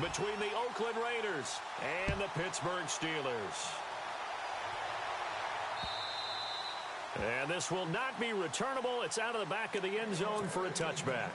between the Oakland Raiders and the Pittsburgh Steelers. And this will not be returnable. It's out of the back of the end zone for a touchback.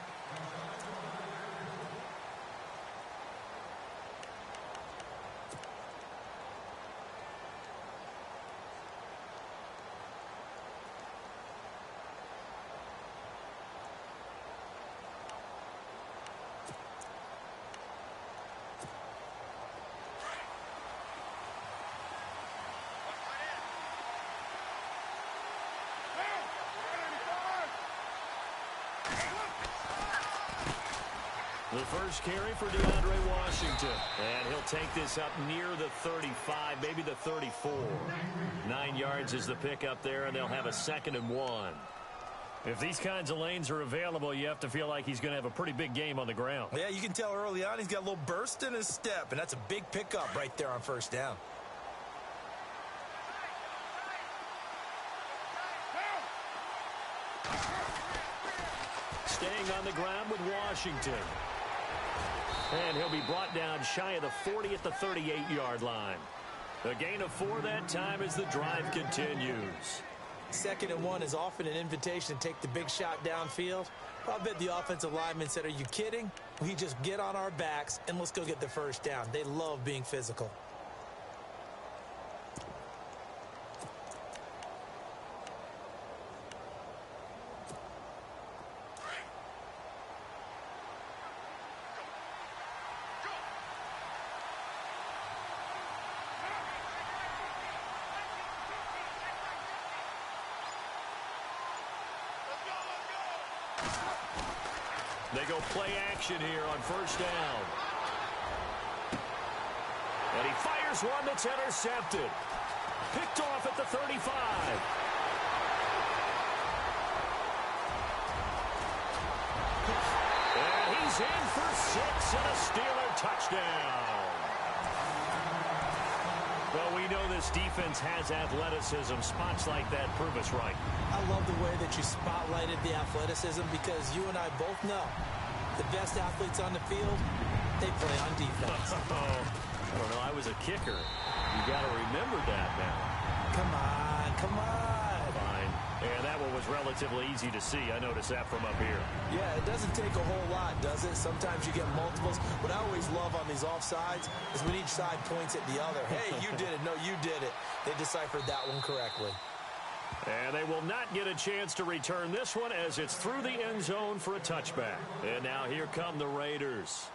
The first carry for DeAndre Washington. And he'll take this up near the 35, maybe the 34. 9 yards is the pickup there, and they'll have a 2nd and 1. If these kinds of lanes are available, you have to feel like he's going to have a pretty big game on the ground. Yeah, you can tell early on he's got a little burst in his step, and that's a big pickup right there on first down. Staying on the ground with Washington. And he'll be brought down shy of the 40 at the 38-yard line. A gain of 4 that time as the drive continues. 2nd and 1 is often an invitation to take the big shot downfield. I bet the offensive lineman said, "Are you kidding? We just get on our backs and let's go get the first down." They love being physical. They go play action here on first down. And he fires one that's intercepted. Picked off at the 35. And he's in for 6 and a Steeler touchdown. Well, we know this defense has athleticism. Spots like that prove us right. I love the way that you spotlighted the athleticism because you and I both know the best athletes on the field, they play on defense. I don't know. I was a kicker. You got to remember that now. Come on, come on. Fine. And that one was relatively easy to see. I noticed that from up here. Yeah, it doesn't take a whole lot, does it? Sometimes you get multiples. What I always love on these offsides is when each side points at the other. Hey, you did it. No, you did it. They deciphered that one correctly. And they will not get a chance to return this one as it's through the end zone for a touchback. And now here come the Raiders.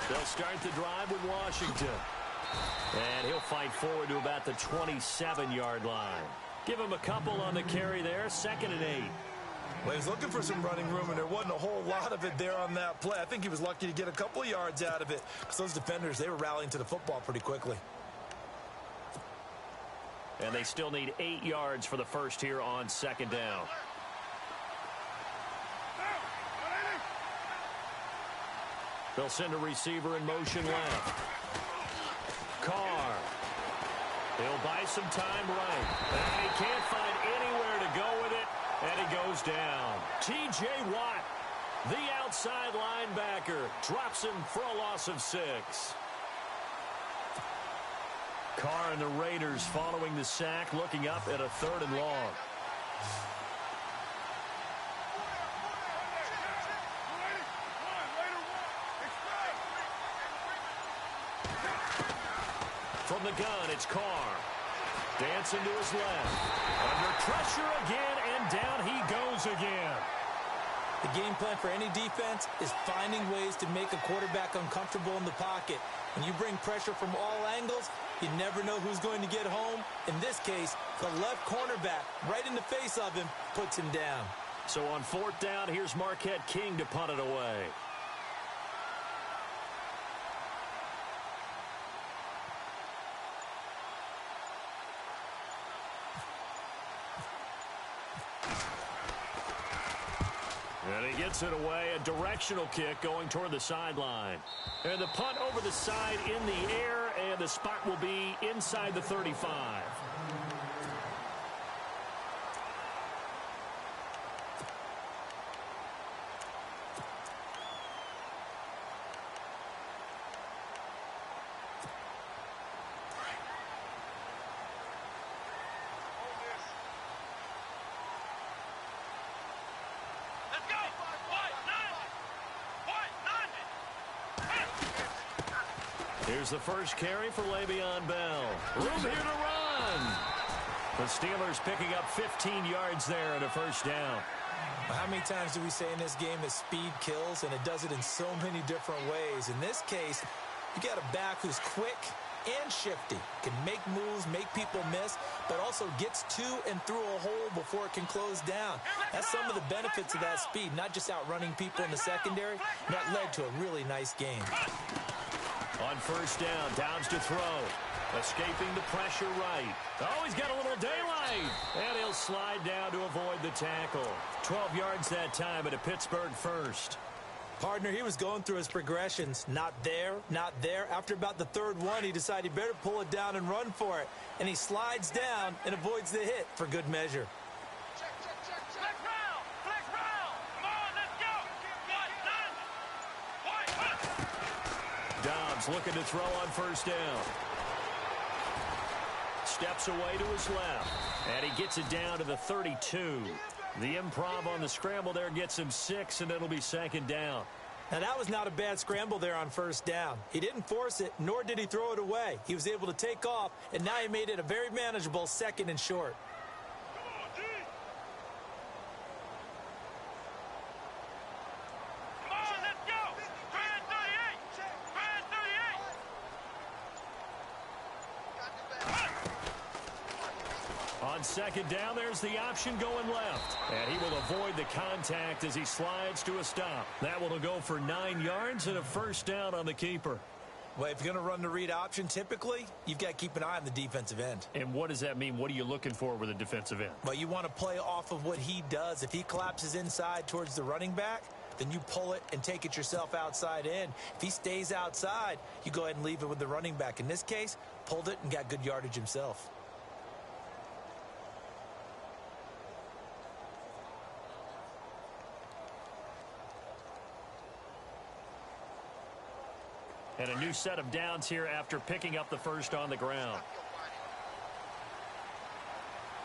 They'll start the drive with Washington. And he'll fight forward to about the 27-yard line. Give him a couple on the carry there, 2nd and 8. Well, he's looking for some running room, and there wasn't a whole lot of it there on that play. I think he was lucky to get a couple of yards out of it because those defenders, they were rallying to the football pretty quickly. And they still need 8 yards for the first here on 2nd down. They'll send a receiver in motion left. Carr. He'll buy some time right. And he can't find anywhere to go with it. And he goes down. T.J. Watt, the outside linebacker, drops him for a loss of 6. Carr and the Raiders following the sack, looking up at a 3rd and long. From the gun, it's Carr. Dancing to his left. Under pressure again, and down he goes again. The game plan for any defense is finding ways to make a quarterback uncomfortable in the pocket. When you bring pressure from all angles, you never know who's going to get home. In this case, the left cornerback, right in the face of him, puts him down. So on 4th down, here's Marquette King to punt it away. And he gets it away, a directional kick going toward the sideline. And the punt over the side in the air, and the spot will be inside the 35. Here's the first carry for Le'Veon Bell. Room here to run. The Steelers picking up 15 yards there and a first down. How many times do we say in this game that speed kills, and it does it in so many different ways? In this case, you got a back who's quick and shifty, can make moves, make people miss, but also gets to and through a hole before it can close down. That's some of the benefits of that speed, not just outrunning people in the secondary. And that led to a really nice game. On first down, Dobbs to throw. Escaping the pressure right. Oh, he's got a little daylight. And he'll slide down to avoid the tackle. 12 yards that time at a Pittsburgh first. Partner, he was going through his progressions. Not there, not there. After about the third one, he decided he better pull it down and run for it. And he slides down and avoids the hit for good measure. Dobbs looking to throw on first down. Steps away to his left. And he gets it down to the 32. The improv on the scramble there gets him 6, and it'll be second down. Now, that was not a bad scramble there on first down. He didn't force it, nor did he throw it away. He was able to take off, and now he made it a very manageable second and short. On second down, there's the option going left. And he will avoid the contact as he slides to a stop. That will go for 9 yards and a first down on the keeper. Well, if you're going to run the read option, typically, you've got to keep an eye on the defensive end. And what does that mean? What are you looking for with a defensive end? Well, you want to play off of what he does. If he collapses inside towards the running back, then you pull it and take it yourself outside in. If he stays outside, you go ahead and leave it with the running back. In this case, pulled it and got good yardage himself. And a new set of downs here after picking up the first on the ground.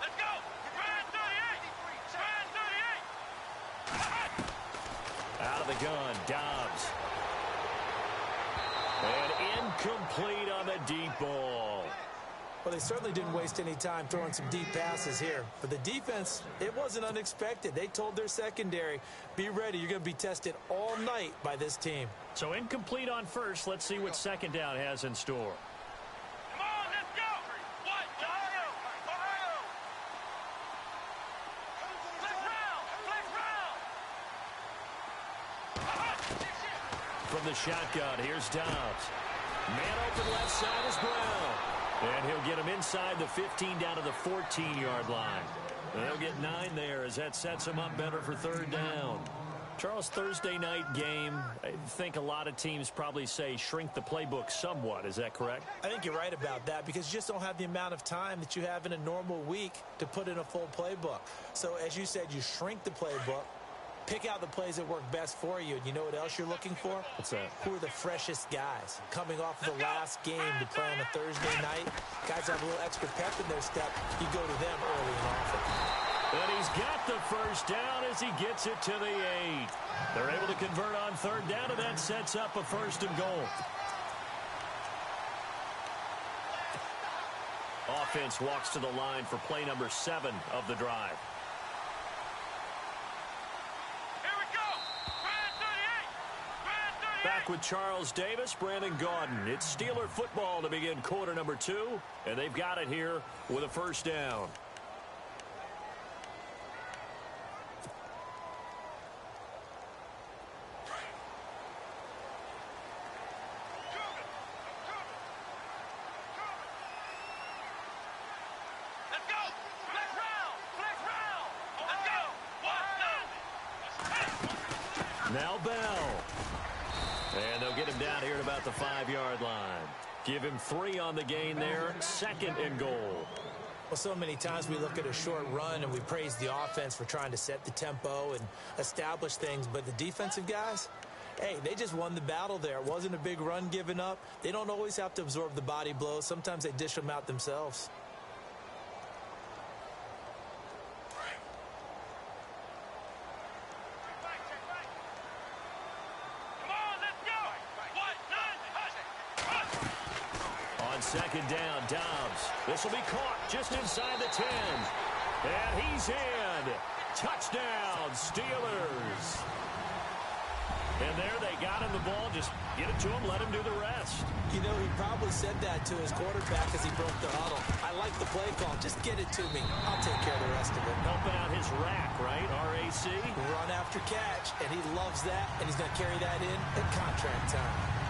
Let's go! Brand 38! Out of the gun, Dobbs. And incomplete on the deep ball. Well, they certainly didn't waste any time throwing some deep passes here. But the defense, it wasn't unexpected. They told their secondary, be ready. You're going to be tested all night by this team. So incomplete on first. Let's see what second down has in store. Come on, let's go! What? Ohio! Flex round! From the shotgun, here's Dobbs. Man open left side is Brown. And he'll get him inside the 15 down to the 14-yard line. And they'll get 9 there as that sets him up better for third down. Charles, Thursday night game, I think a lot of teams probably say shrink the playbook somewhat. Is that correct? I think you're right about that because you just don't have the amount of time that you have in a normal week to put in a full playbook. So, as you said, you shrink the playbook, pick out the plays that work best for you. And you know what else you're looking for? What's that? Who are the freshest guys? Coming off of the last game to play on a Thursday night, guys have a little extra pep in their step. You go to them early and often. And he's got the first down as he gets it to the 8. They're able to convert on third down, and that sets up a first and goal. Offense walks to the line for play number 7 of the drive. Here we go! Brand 38! Back with Charles Davis, Brandon Gaudin. It's Steeler football to begin quarter number 2, and they've got it here with a first down. Let's go! Flex round! Let's go! What? Now Bell. And they'll get him down here at about the 5-yard line. Give him 3 on the gain there. 2nd and goal. Well, so many times we look at a short run and we praise the offense for trying to set the tempo and establish things. But the defensive guys, hey, they just won the battle there. It wasn't a big run given up. They don't always have to absorb the body blows. Sometimes they dish them out themselves. Second down, Dobbs. This will be caught just inside the 10. And he's in. Touchdown, Steelers. And there they got him the ball. Just get it to him, let him do the rest. You know, he probably said that to his quarterback as he broke the huddle. I like the play call. Just get it to me. I'll take care of the rest of it. Helping out his rack, right? RAC. Run after catch, and he loves that, and he's going to carry that in at contract time.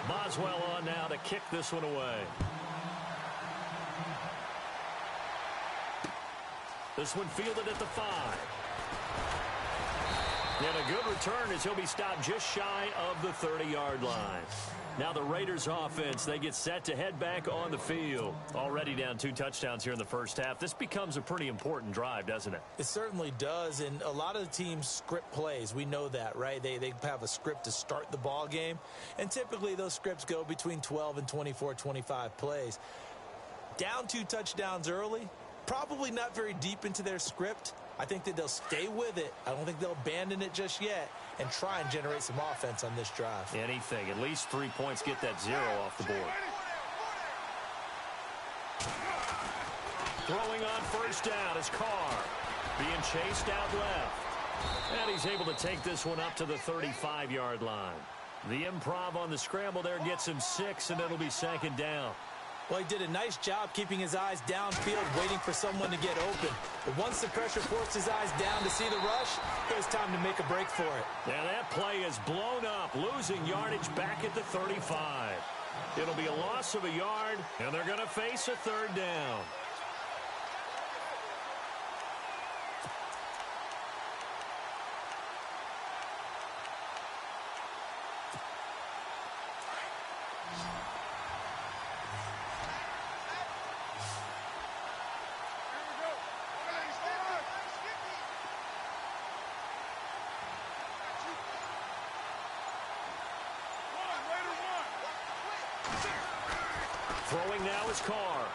Boswell on now to kick this one away. This one fielded at the 5. And a good return as he'll be stopped just shy of the 30-yard line. Now the Raiders offense, they get set to head back on the field. Already down 2 touchdowns here in the first half. This becomes a pretty important drive, doesn't it? It certainly does, and a lot of the teams script plays. We know that, right? They have a script to start the ball game, and typically those scripts go between 12 and 24, 25 plays. Down 2 touchdowns early, probably not very deep into their script. I think that they'll stay with it. I don't think they'll abandon it just yet and try and generate some offense on this drive. Anything. At least 3 points, get that 0 off the board. Throwing on first down is Carr. Being chased out left. And he's able to take this one up to the 35-yard line. The improv on the scramble there gets him 6, and it'll be 2nd down. Well, he did a nice job keeping his eyes downfield, waiting for someone to get open. But once the pressure forced his eyes down to see the rush, it was time to make a break for it. Yeah, that play is blown up, losing yardage back at the 35. It'll be a loss of a yard, and they're going to face a 3rd down. Throwing now is Carr.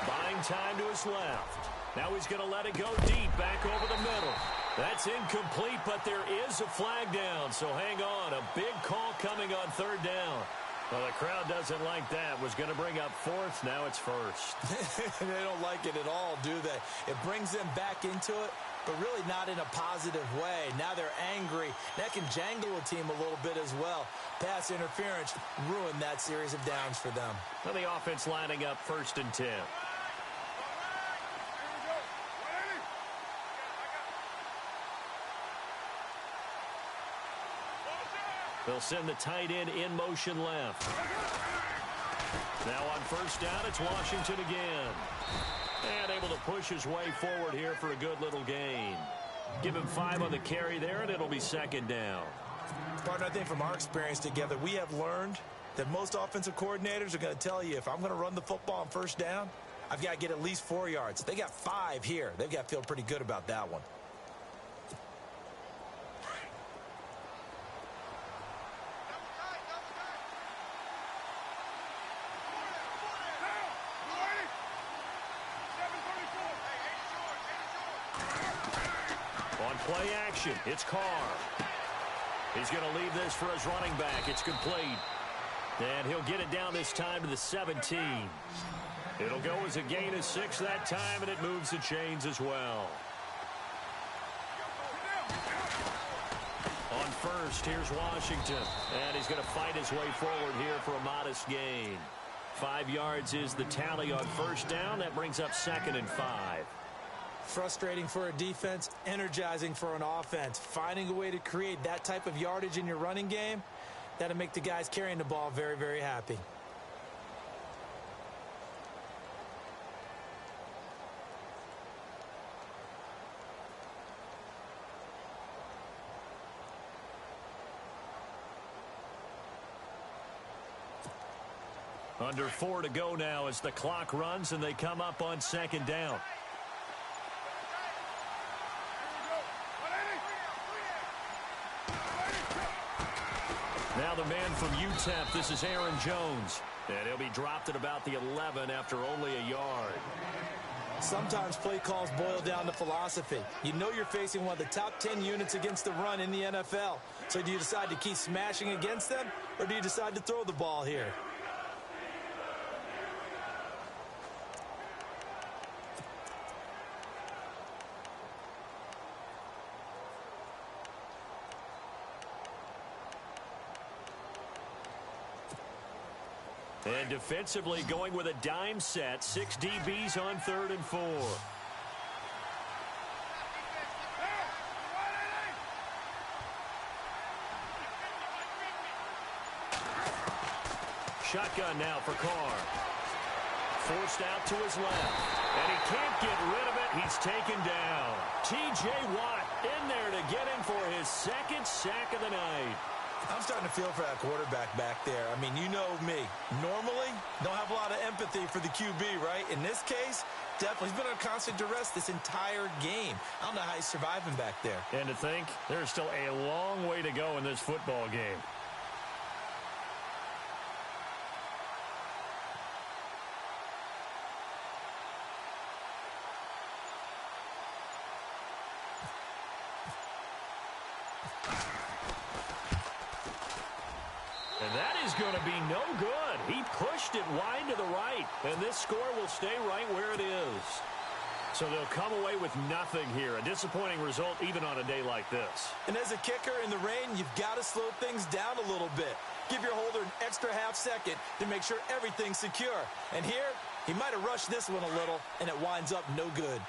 Buying time to his left. Now he's going to let it go deep back over the middle. That's incomplete, but there is a flag down, so hang on. A big call coming on 3rd down. Well, the crowd doesn't like that. Was going to bring up 4th. Now it's 1st. They don't like it at all, do they? It brings them back into it, but really not in a positive way. Now they're angry. That can jangle a team a little bit as well. Pass interference ruined that series of downs for them. Well, the offense lining up 1st and 10. They'll send the tight end in motion left. Now on first down, it's Washington again. And able to push his way forward here for a good little gain. Give him 5 on the carry there, and it'll be 2nd down. Partner, I think from our experience together, we have learned that most offensive coordinators are going to tell you, if I'm going to run the football on first down, I've got to get at least 4 yards. They got 5 here. They've got to feel pretty good about that one. Play action. It's Carr. He's going to leave this for his running back. It's complete. And he'll get it down this time to the 17. It'll go as a gain of 6 that time, and it moves the chains as well. On first, here's Washington. And he's going to fight his way forward here for a modest gain. 5 yards is the tally on first down. That brings up 2nd and 5. Frustrating for a defense, energizing for an offense. Finding a way to create that type of yardage in your running game, that'll make the guys carrying the ball very, very happy. Under 4 to go now as the clock runs and they come up on second down. Now the man from UTEP, this is Aaron Jones. And he'll be dropped at about the 11 after only a yard. Sometimes play calls boil down to philosophy. You know you're facing one of the top 10 units against the run in the NFL. So do you decide to keep smashing against them, or do you decide to throw the ball here? And defensively going with a dime set. 6 DBs on 3rd and 4. Shotgun now for Carr. Forced out to his left. And he can't get rid of it. He's taken down. T.J. Watt in there to get him for his 2nd sack of the night. I'm starting to feel for that quarterback back there. I mean, you know me. Normally, don't have a lot of empathy for the QB, right? In this case, definitely. He's been under constant duress this entire game. I don't know how he's surviving back there. And to think, there's still a long way to go in this football game. And that is going to be no good. He pushed it wide to the right. And this score will stay right where it is. So they'll come away with nothing here. A disappointing result even on a day like this. And as a kicker in the rain, you've got to slow things down a little bit. Give your holder an extra half second to make sure everything's secure. And here, he might have rushed this one a little, and it winds up no good.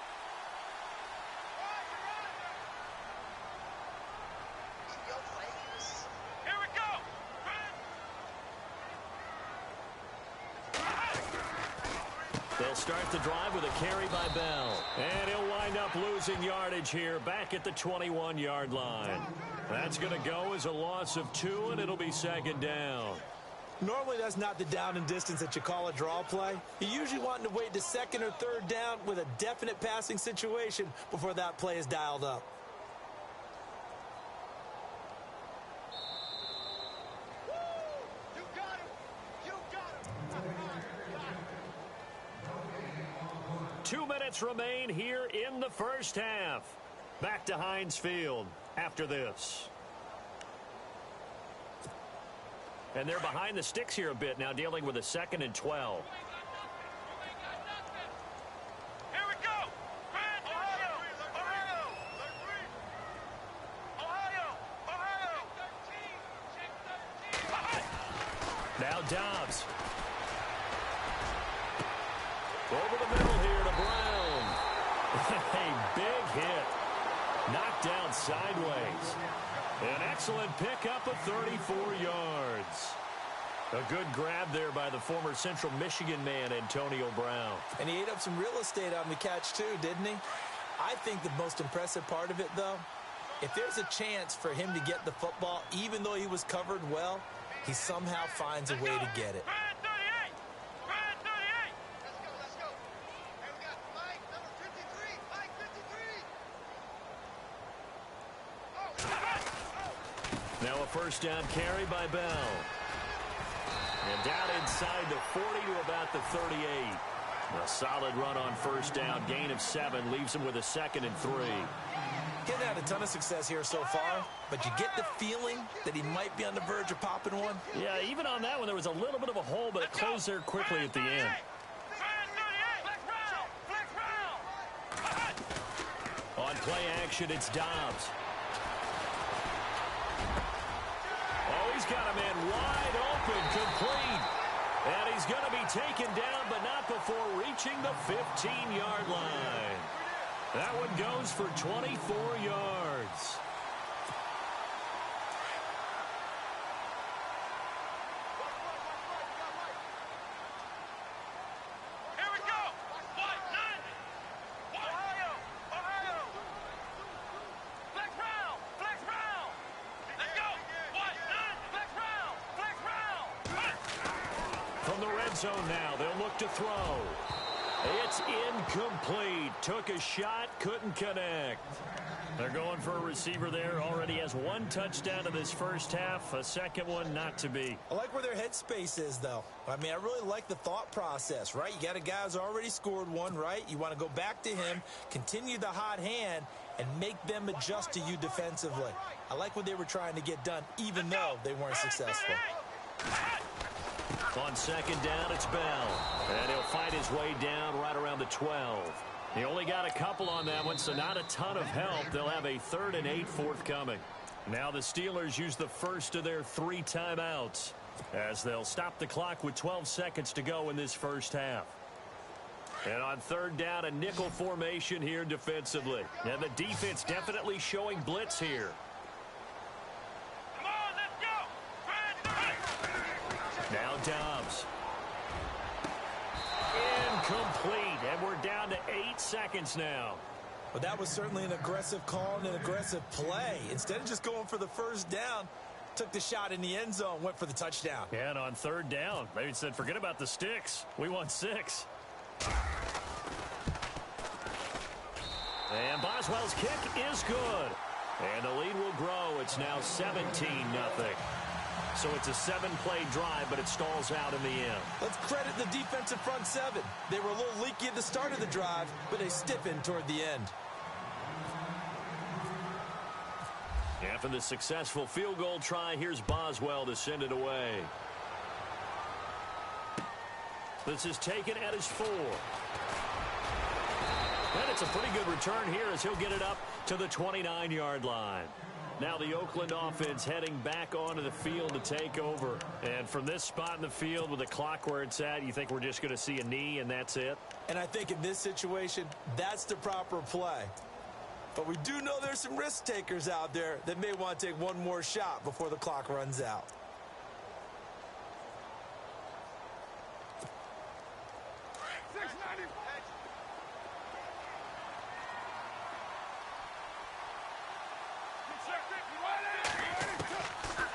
They'll start the drive with a carry by Bell. And he'll wind up losing yardage here back at the 21-yard line. That's going to go as a loss of 2, and it'll be 2nd down. Normally, that's not the down and distance that you call a draw play. You're usually wanting to wait to 2nd or 3rd down with a definite passing situation before that play is dialed up. Remain here in the first half. Back to Heinz Field after this. And they're behind the sticks here a bit now, dealing with a 2nd and 12. Here we go. Ohio. Now Dobbs. Over the middle here to Brown. A big hit. Knocked down sideways. An excellent pickup of 34 yards. A good grab there by the former Central Michigan man, Antonio Brown. And he ate up some real estate on the catch too, didn't he? I think the most impressive part of it, though, if there's a chance for him to get the football, even though he was covered well, he somehow finds a way to get it. Now a first down carry by Bell. And down inside the 40 to about the 38. A solid run on first down. Gain of 7 leaves him with a 2nd and 3. Getting had a ton of success here so far, but you get the feeling that he might be on the verge of popping one. Yeah, even on that one, there was a little bit of a hole, but it closed there quickly at the end. On play action, it's Dobbs. Oh, he's got a man wide open, complete. And he's going to be taken down, but not before reaching the 15-yard line. That one goes for 24 yards. Here we go. White 90. Ohio. Flex round. Let's go. White 90. Flex round. From the red zone now, they'll look to throw. It's incomplete. Took a shot, couldn't connect. They're going for a receiver there. Already has one touchdown in this first half. A second one not to be. I like where their headspace is, though. I mean, I really like the thought process, right? You got a guy who's already scored one, right? You want to go back to him, continue the hot hand, and make them adjust to you defensively. I like what they were trying to get done, even though they weren't successful. On second down, it's Bell. And he'll fight his way down right around the 12. He only got a couple on that one, so not a ton of help. They'll have a 3rd and 8 forthcoming. Now the Steelers use the first of their 3 timeouts as they'll stop the clock with 12 seconds to go in this first half. And on 3rd down, a nickel formation here defensively. Now the defense definitely showing blitz here. Come on, let's go. Now Dobbs. Incomplete, and we're down to 8 seconds now. But that was certainly an aggressive call and an aggressive play. Instead of just going for the first down, took the shot in the end zone, went for the touchdown. Yeah, and on 3rd down, they said, forget about the sticks. We want 6. And Boswell's kick is good. And the lead will grow. It's now 17-0. So it's a 7-play drive, but it stalls out in the end. Let's credit the defensive front 7. They were a little leaky at the start of the drive, but they stiffened toward the end. After the successful field goal try, here's Boswell to send it away. This is taken at his 4. And it's a pretty good return here as he'll get it up to the 29-yard line. Now the Oakland offense heading back onto the field to take over. And from this spot in the field with the clock where it's at, you think we're just going to see a knee and that's it? And I think in this situation, that's the proper play. But we do know there's some risk takers out there that may want to take one more shot before the clock runs out.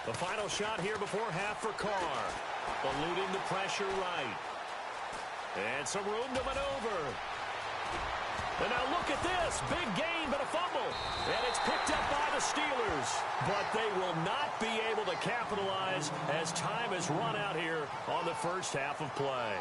The final shot here before half for Carr. Eluding the pressure right. And some room to maneuver. And now look at this. Big gain, but a fumble. And it's picked up by the Steelers. But they will not be able to capitalize as time has run out here on the first half of play.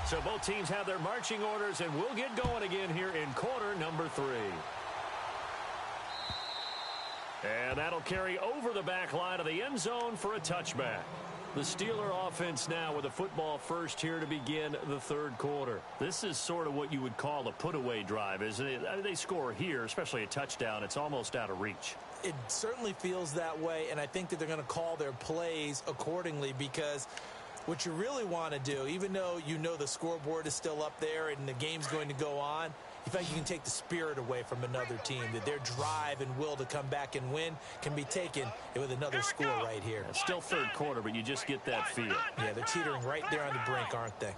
So both teams have their marching orders, and we'll get going again here in quarter number 3. And that'll carry over the back line of the end zone for a touchback. The Steeler offense now with a football first here to begin the third quarter. This is sort of what you would call a put-away drive, isn't it? They score here, especially a touchdown. It's almost out of reach. It certainly feels that way, and I think that they're going to call their plays accordingly because what you really want to do, even though you know the scoreboard is still up there and the game's going to go on, you think you can take the spirit away from another team, that their drive and will to come back and win can be taken with another score right here. It's still third quarter, but you just get that feel. Yeah, they're teetering right there on the brink, aren't they?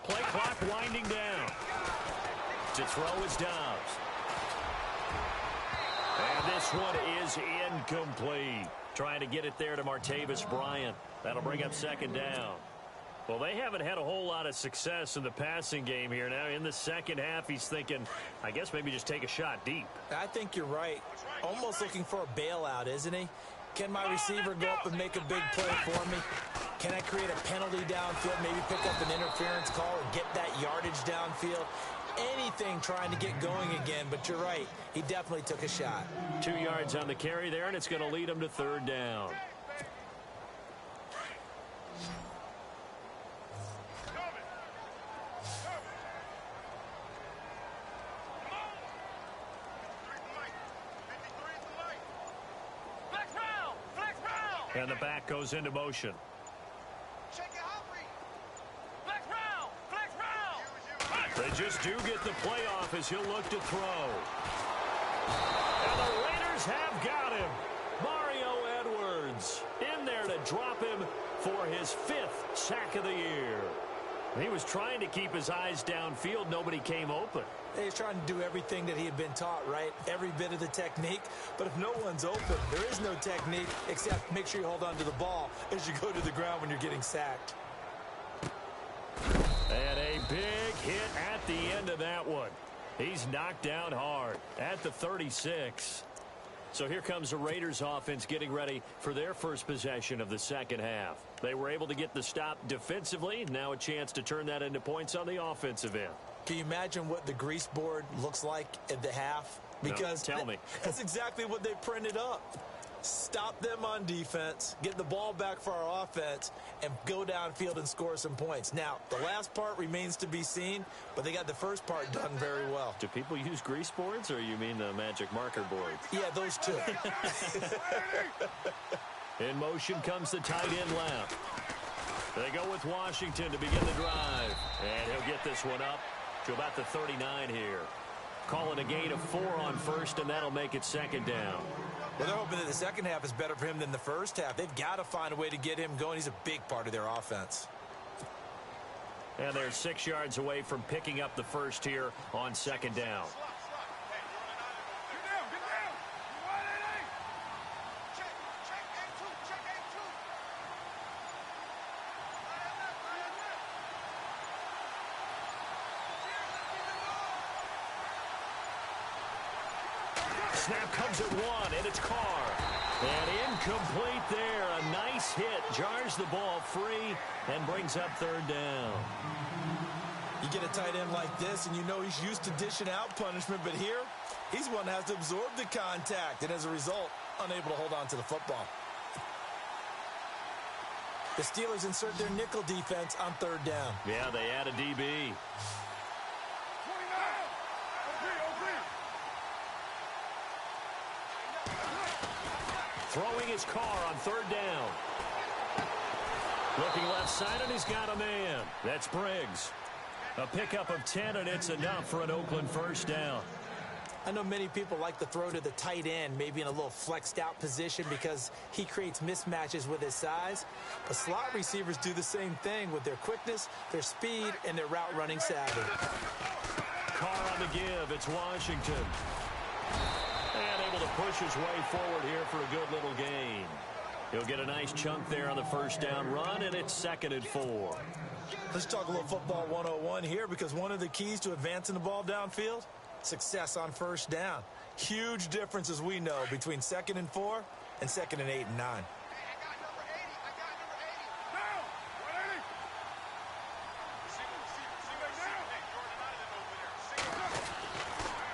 Play clock winding down. To throw is Dobbs. And this one is incomplete. Trying to get it there to Martavis Bryant. That'll bring up second down. Well, they haven't had a whole lot of success in the passing game here. Now, in the second half, he's thinking, I guess maybe just take a shot deep. I think you're right. Almost looking for a bailout, isn't he? Can my receiver go up and make a big play for me? Can I create a penalty downfield, maybe pick up an interference call and get that yardage downfield? Anything trying to get going again, but you're right. He definitely took a shot. 2 yards on the carry there, and it's going to lead him to third down. And the back goes into motion. They just do get the playoff as he'll look to throw. And the Raiders have got him. Mario Edwards in there to drop him for his 5th sack of the year. He was trying to keep his eyes downfield. Nobody came open. He's trying to do everything that he had been taught, right? Every bit of the technique. But if no one's open, there is no technique except make sure you hold on to the ball as you go to the ground when you're getting sacked. And a big hit at the end of that one. He's knocked down hard at the 36. So here comes the Raiders offense getting ready for their first possession of the second half. They were able to get the stop defensively. Now a chance to turn that into points on the offensive end. Can you imagine what the grease board looks like at the half? Because no, tell me. That's exactly what they printed up. Stop them on defense, get the ball back for our offense, and go downfield and score some points. Now, the last part remains to be seen, but they got the first part done very well. Do people use grease boards, or you mean the magic marker boards? Yeah, those two. In motion comes the tight end left. They go with Washington to begin the drive. And he'll get this one up to about the 39 here. Call it a gain of 4 on first, and that'll make it second down. Well, they're hoping that the second half is better for him than the first half. They've got to find a way to get him going. He's a big part of their offense. And they're 6 yards away from picking up the first here on second down. Snap comes at 1, and it's Carr. And incomplete there. A nice hit. Jars the ball free and brings up third down. You get a tight end like this, and you know he's used to dishing out punishment, but here, he's one that has to absorb the contact, and as a result, unable to hold on to the football. The Steelers insert their nickel defense on third down. Yeah, they add a DB. Throwing his Carr on third down. Looking left side, and he's got a man. That's Briggs. A pickup of 10, and it's enough for an Oakland first down. I know many people like to throw to the tight end, maybe in a little flexed out position because he creates mismatches with his size. But slot receivers do the same thing with their quickness, their speed, and their route running savvy. Carr on the give. It's Washington. And able to push his way forward here for a good little gain. He'll get a nice chunk there on the first down run, and it's 2nd and 4. Let's talk a little football 101 here, because one of the keys to advancing the ball downfield, success on first down. Huge difference, as we know, between 2nd and 4 and 2nd and 8 and 9.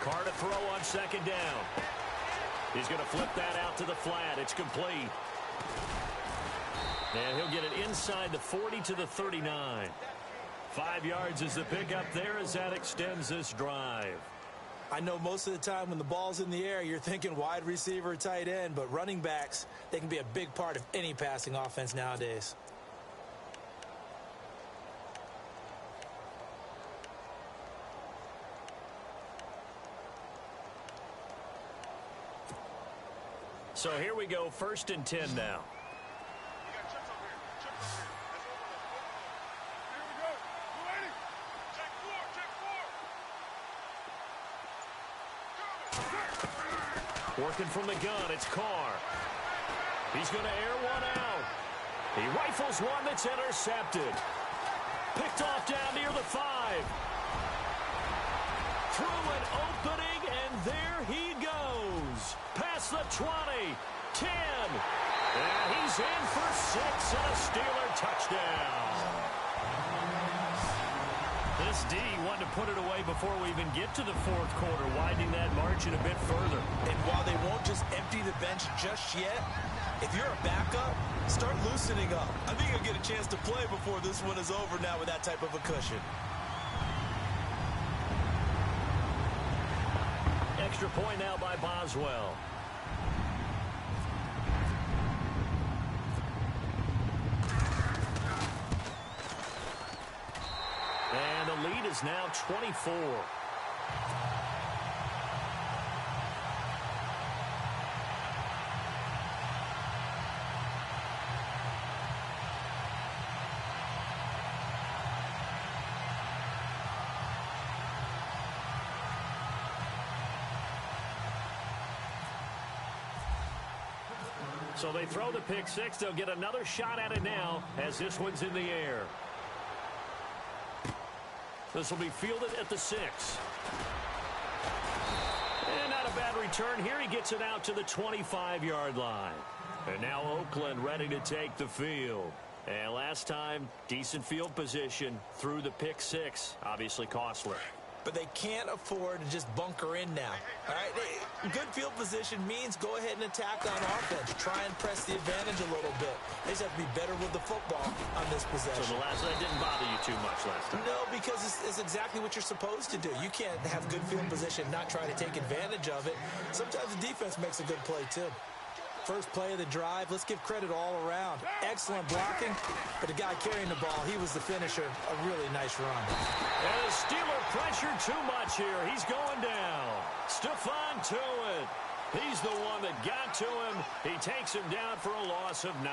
Carr to throw on second down. He's going to flip that out to the flat. It's complete. And he'll get it inside the 40 to the 39. 5 yards is the pickup there as that extends this drive. I know most of the time when the ball's in the air, you're thinking wide receiver, tight end, but running backs, they can be a big part of any passing offense nowadays. So here we go, 1st and 10 now. Working from the gun, it's Carr. He's going to air one out. He rifles one that's intercepted. Picked off down near the 5. Through an opening, and there he goes. Past the 20, 10. And he's in for 6 and a Steeler touchdown. This D wanted to put it away before we even get to the fourth quarter, widening that margin a bit further. And while they won't just empty the bench just yet, if you're a backup, start loosening up. I think you'll get a chance to play before this one is over now with that type of a cushion. Extra point now by Boswell. And the lead is now 24. So they throw the pick six. They'll get another shot at it now as this one's in the air. This will be fielded at the 6. And not a bad return here. He gets it out to the 25-yard line. And now Oakland ready to take the field. And last time, decent field position through the pick six. Obviously costly. But they can't afford to just bunker in now. All right, good field position means go ahead and attack on offense. Try and press the advantage a little bit. They just have to be better with the football on this possession. So that didn't bother you too much last time? No, because it's exactly what you're supposed to do. You can't have good field position, not try to take advantage of it. Sometimes the defense makes a good play, too. First play of the drive, let's give credit all around. Excellent blocking, but the guy carrying the ball, he was the finisher. A really nice run. And the Steeler pressure too much here. He's going down. Stephon Tuitt. He's the one that got to him. He takes him down for a loss of 9.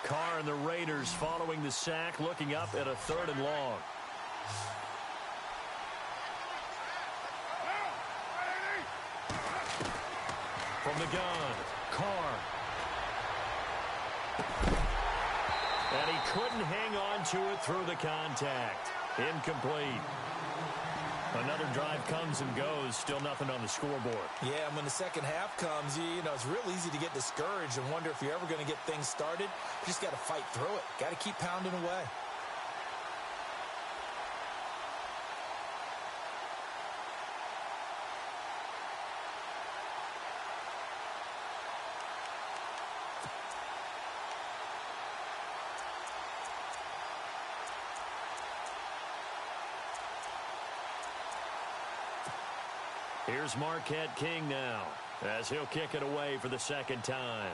Carr and the Raiders following the sack, looking up at a 3rd and long. From the gun, Carr. And he couldn't hang on to it through the contact. Incomplete. Another drive comes and goes. Still nothing on the scoreboard. Yeah, and when the second half comes, you know, it's real easy to get discouraged and wonder if you're ever going to get things started. You just got to fight through it. Got to keep pounding away. Here's Marquette King now as he'll kick it away for the second time.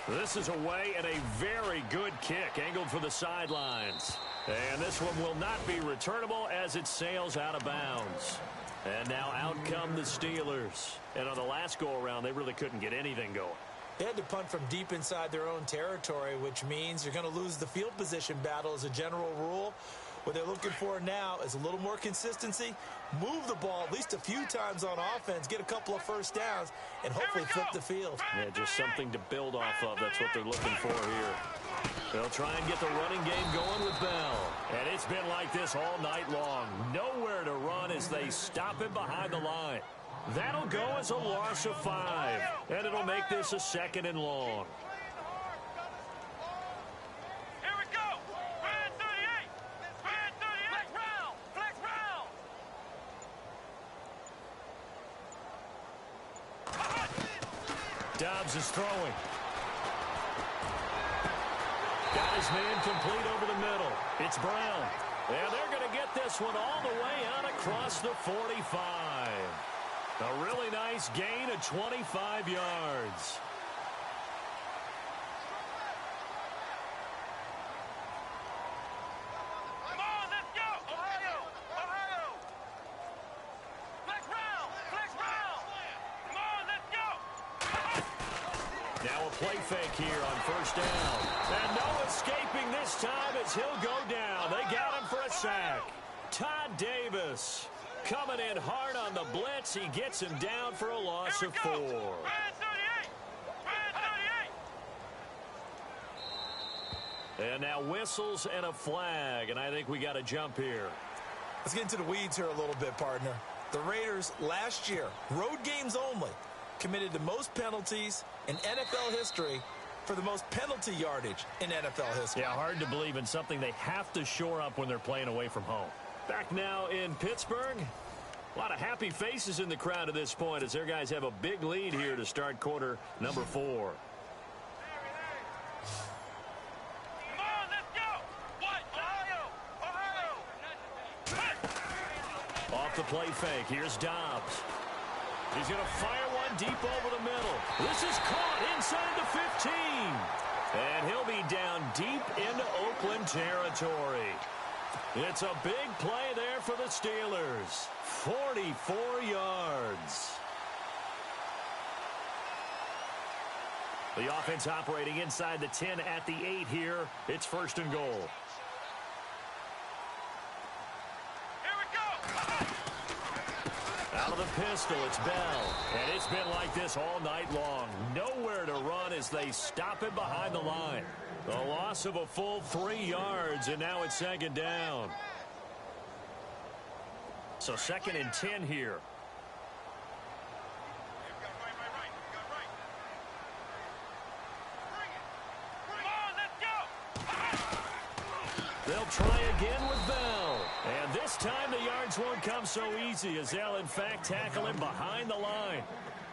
This is away and a very good kick angled for the sidelines. And this one will not be returnable as it sails out of bounds. And now out come the Steelers. And on the last go-around, they really couldn't get anything going. They had to punt from deep inside their own territory, which means you're going to lose the field position battle as a general rule. What they're looking for now is a little more consistency, move the ball at least a few times on offense, get a couple of first downs, and hopefully flip the field. Yeah, just something to build off of. That's what they're looking for here. They'll try and get the running game going with Bell. And it's been like this all night long. Nowhere to run as they stop him behind the line. That'll go as a loss of 5. And it'll make this a 2nd and long. Here we go. Red 38. Red 38. Flex round. Flex round. Dobbs is throwing. Got his man complete over the middle. It's Brown. And they're going to get this one all the way out across the 45. A really nice gain of 25 yards. Come on, let's go. Ohio. Ohio. Flex round. Flex round. Come on, let's go. Now a play fake here on first down. And no escaping this time as he'll go down. They got him for a sack. Todd Davis. Coming in hard on the blitz. He gets him down for a loss of 4. Red 38. Red 38. And now whistles and a flag, and I think we got a jump here. Let's get into the weeds here a little bit, partner. The Raiders last year, road games only, committed the most penalties in NFL history for the most penalty yardage in NFL history. Yeah, hard to believe in something they have to shore up when they're playing away from home. Back now in Pittsburgh. A lot of happy faces in the crowd at this point as their guys have a big lead here to start quarter number 4. Come on, let's go. What? Ohio. Off the play fake. Here's Dobbs. He's going to fire one deep over the middle. This is caught inside the 15. And he'll be down deep into Oakland territory. It's a big play there for the Steelers. 44 yards. The offense operating inside the 10 at the 8 here. It's 1st and goal. Here we go. Out of the pistol, it's Bell. And it's been like this all night long. Nowhere to run as they stop it behind the line. The loss of a full 3 yards, and now it's 2nd down. So 2nd and 10 here. They'll try again with Bell. And this time the yards won't come so easy as they'll in fact tackle him behind the line.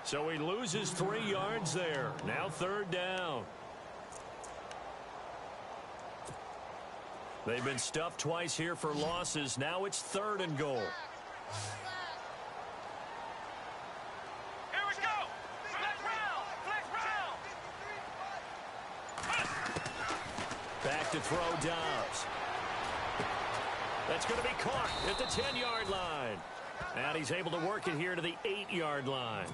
So he loses 3 yards there. Now 3rd down. They've been stuffed twice here for losses. Now it's 3rd and goal. Here we go. Flex round. Flex round. Back to throw Dobbs. That's going to be caught at the 10-yard line. And he's able to work it here to the 8-yard line.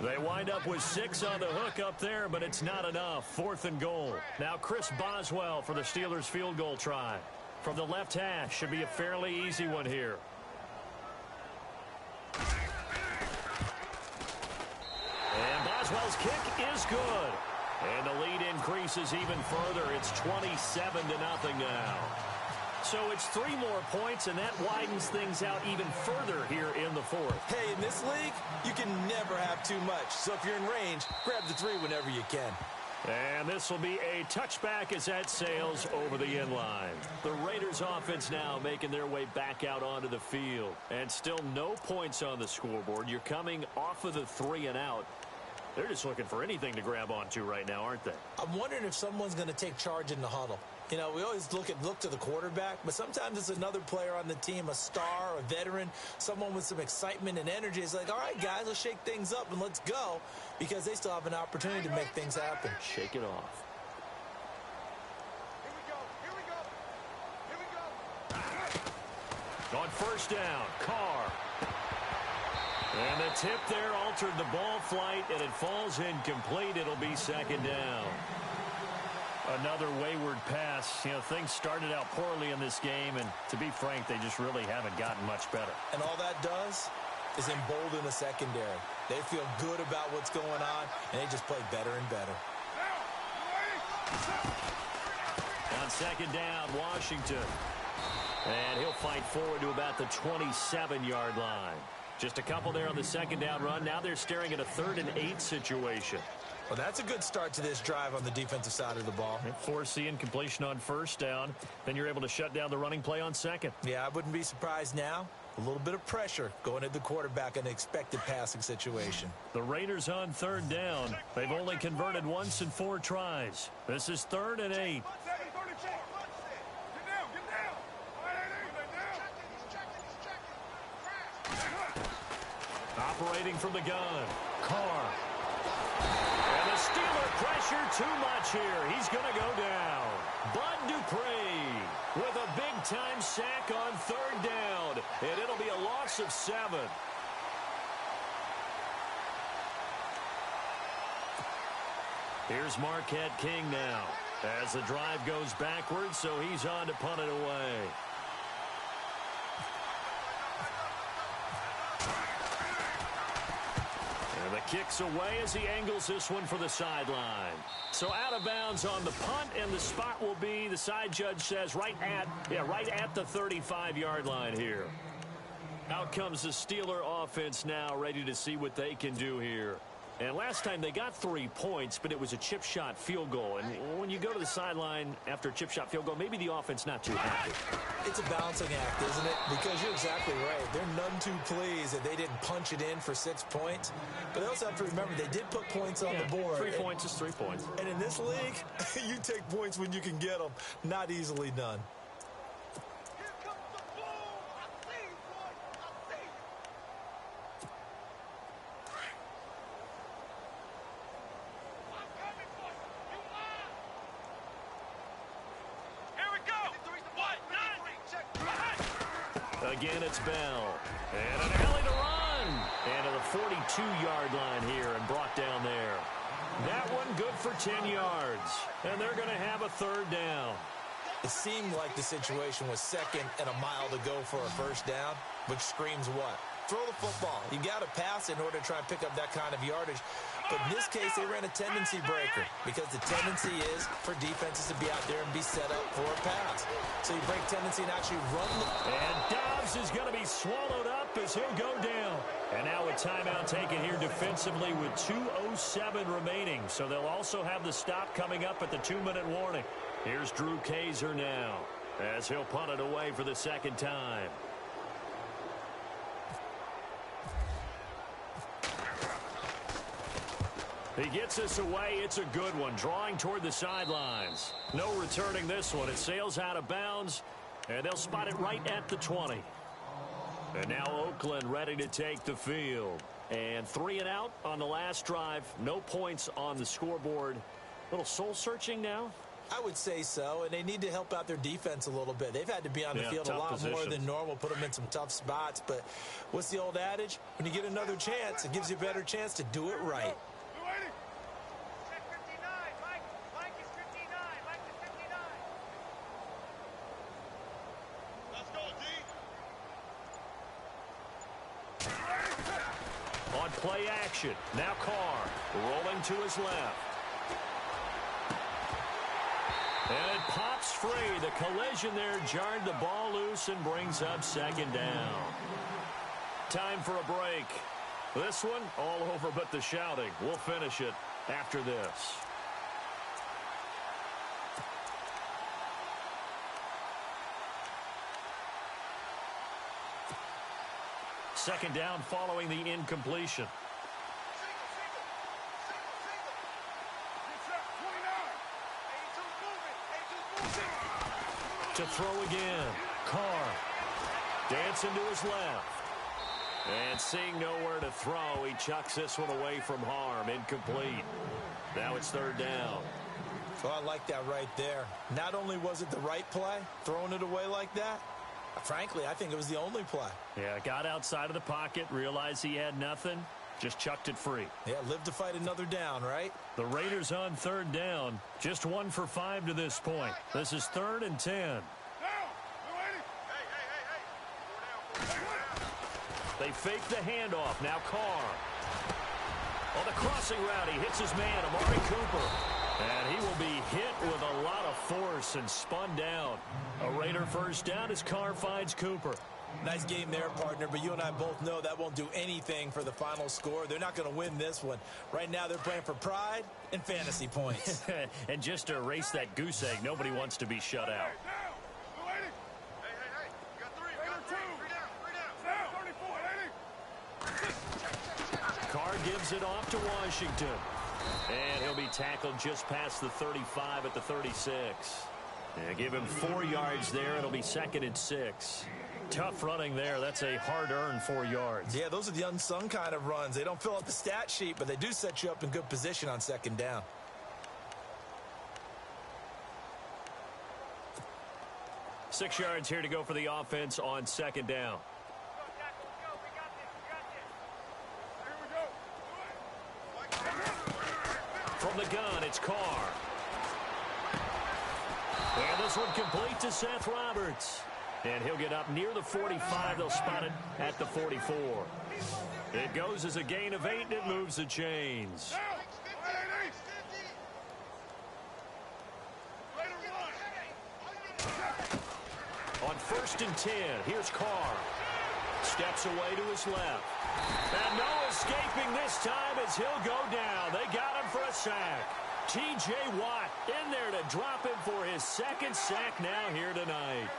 They wind up with 6 on the hook up there, but it's not enough. 4th and goal. Now Chris Boswell for the Steelers field goal try. From the left hash, should be a fairly easy one here. And Boswell's kick is good. And the lead increases even further. It's 27-0 now. So it's 3 more points, and that widens things out even further here in the 4th. Hey, in this league, you can never have too much. So if you're in range, grab the 3 whenever you can. And this will be a touchback as that sails over the end line. The Raiders offense now making their way back out onto the field. And still no points on the scoreboard. You're coming off of the 3 and out. They're just looking for anything to grab onto right now, aren't they? I'm wondering if someone's going to take charge in the huddle. You know, we always look to the quarterback, but sometimes it's another player on the team, a star, a veteran, someone with some excitement and energy. It's like, all right, guys, let's shake things up and let's go, because they still have an opportunity to make things happen. Shake it off. On 1st down, Carr. And the tip there altered the ball flight, and it falls incomplete. It'll be 2nd down. Another wayward pass. You know, things started out poorly in this game, and to be frank, they just really haven't gotten much better. And all that does is embolden the secondary. They feel good about what's going on, and they just play better and better. On 2nd down, Washington. And he'll fight forward to about the 27-yard line. Just a couple there on the 2nd down run. Now they're staring at a 3rd and 8 situation. Well, that's a good start to this drive on the defensive side of the ball. Force the incompletion on 1st down. Then you're able to shut down the running play on 2nd. Yeah, I wouldn't be surprised now. A little bit of pressure going at the quarterback in an expected passing situation. The Raiders on 3rd down. They've only converted once in 4 tries. This is 3rd and 8. Operating from the gun, Carr. And the Steeler pressure too much here. He's going to go down. Bud Dupree with a big-time sack on 3rd down. And it'll be a loss of 7. Here's Marquette King now as the drive goes backwards, so he's on to punt it away. Kicks away as he angles this one for the sideline. So out of bounds on the punt, and the spot will be, the side judge says, right at the 35-yard line here. Out comes the Steeler offense now, ready to see what they can do here. And last time they got 3 points, but it was a chip shot field goal. And when you go to the sideline after a chip shot field goal, maybe the offense not too happy. It's a balancing act, isn't it? Because you're exactly right. They're none too pleased that they didn't punch it in for 6 points. But they also have to remember they did put points on the board. 3 points is 3 points. And in this league, you take points when you can get them. Not easily done. Again, it's Bell. And an alley to run. And to the 42-yard line here and brought down there. That one good for 10 yards. And they're going to have a third down. It seemed like the situation was second and a mile to go for a first down, which screams what? Throw the football. You got to pass in order to try and pick up that kind of yardage. But in this case, they ran a tendency breaker because the tendency is for defenses to be out there and be set up for a pass. So you break tendency and actually run the... And Dobbs is going to be swallowed up as he'll go down. And now a timeout taken here defensively with 2:07 remaining. So they'll also have the stop coming up at the 2-minute warning. Here's Drew Kaiser now as he'll punt it away for the second time. He gets this away. It's a good one. Drawing toward the sidelines. No returning this one. It sails out of bounds, and they'll spot it right at the 20. And now Oakland ready to take the field. And 3 and out on the last drive. No points on the scoreboard. A little soul-searching now? I would say so, and they need to help out their defense a little bit. They've had to be on the field a lot more than normal, put them in some tough spots. But what's the old adage? When you get another chance, it gives you a better chance to do it right. On play action, now Carr rolling to his left. And it pops free. The collision there jarred the ball loose and brings up second down. Time for a break. This one all over but the shouting. We'll finish it after this. Second down following the incompletion. To throw again. Carr dancing to his left. And seeing nowhere to throw, he chucks this one away from harm. Incomplete. Now it's third down. Oh, I like that right there. Not only was it the right play, throwing it away like that, frankly, I think it was the only play. Yeah, got outside of the pocket, realized he had nothing, just chucked it free. Yeah, live to fight another down, right? The Raiders on third down, just 1 for 5 to this point. This is 3rd and 10. They fake the handoff. Now Carr. On the crossing route, he hits his man, Amari Cooper. And he will be hit with a lot of force and spun down. A Raider first down as Carr finds Cooper. Nice game there, partner, but you and I both know that won't do anything for the final score. They're not going to win this one. Right now, they're playing for pride and fantasy points. And just to erase that goose egg, nobody wants to be shut out. Carr gives it off to Washington. And he'll be tackled just past the 35 at the 36. Yeah, give him 4 yards there. It'll be 2nd and 6. Tough running there. That's a hard-earned 4 yards. Yeah, those are the unsung kind of runs. They don't fill out the stat sheet, but they do set you up in good position on second down. Six yards here to go for the offense on second down. From the gun, it's Carr. And this one complete to Seth Roberts. And he'll get up near the 45. They'll spot it at the 44. It goes as a gain of 8, and it moves the chains. On 1st and 10, here's Carr. Steps away to his left. And no escaping this time as he'll go down. They got him for a sack. T.J. Watt in there to drop him for his 2nd sack now here tonight.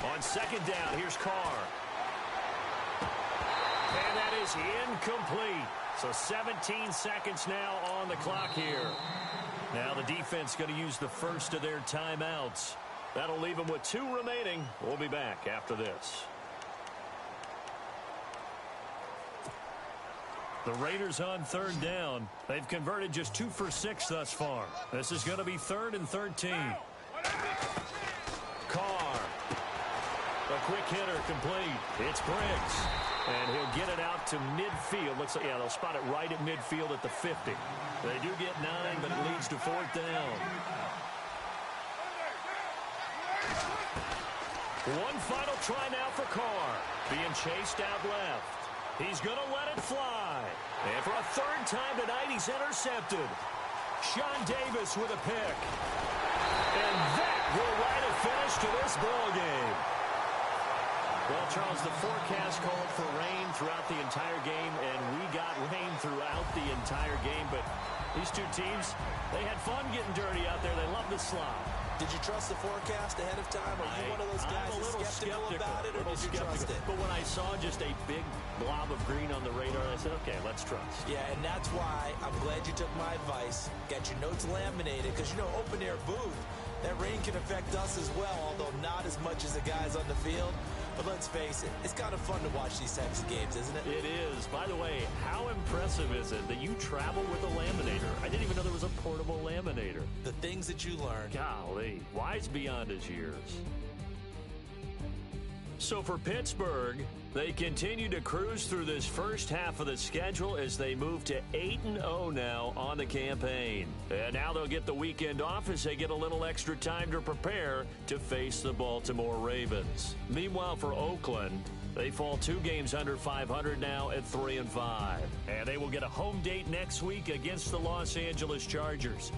On 2nd down, here's Carr. And that is incomplete. So 17 seconds now on the clock here. Now the defense going to use the first of their timeouts. That'll leave them with 2 remaining. We'll be back after this. The Raiders on 3rd down. They've converted just 2 for 6 thus far. This is going to be 3rd and 13. Carr. A quick hitter complete. It's Briggs. And he'll get it out to midfield. Looks like, yeah, they'll spot it right at midfield at the 50. They do get 9, but it leads to 4th down. One final try now for Carr. Being chased out left. He's going to let it fly. And for a 3rd time tonight, he's intercepted. Sean Davis with a pick. And that will write a finish to this ball game. Well, Charles, the forecast called for rain throughout the entire game, and we got rain throughout the entire game. But these 2 teams, they had fun getting dirty out there. They love the slop. Did you trust the forecast ahead of time? Are you one of those guys that's skeptical about it, or did you trust it? But when I saw just a big blob of green on the radar, I said, okay, let's trust. Yeah, and that's why I'm glad you took my advice. Got your notes laminated, because, you know, open-air booth, that rain can affect us as well, although not as much as the guys on the field. But let's face it, it's kind of fun to watch these types of games, isn't it? It is. By the way, how impressive is it that you travel with a laminator? I didn't even know there was a portable laminator. The things that you learn. Golly, wise beyond his years. So for Pittsburgh, they continue to cruise through this first half of the schedule as they move to 8-0 now on the campaign. And now they'll get the weekend off as they get a little extra time to prepare to face the Baltimore Ravens. Meanwhile, for Oakland, they fall 2 games under 500 now at 3-5. And they will get a home date next week against the Los Angeles Chargers.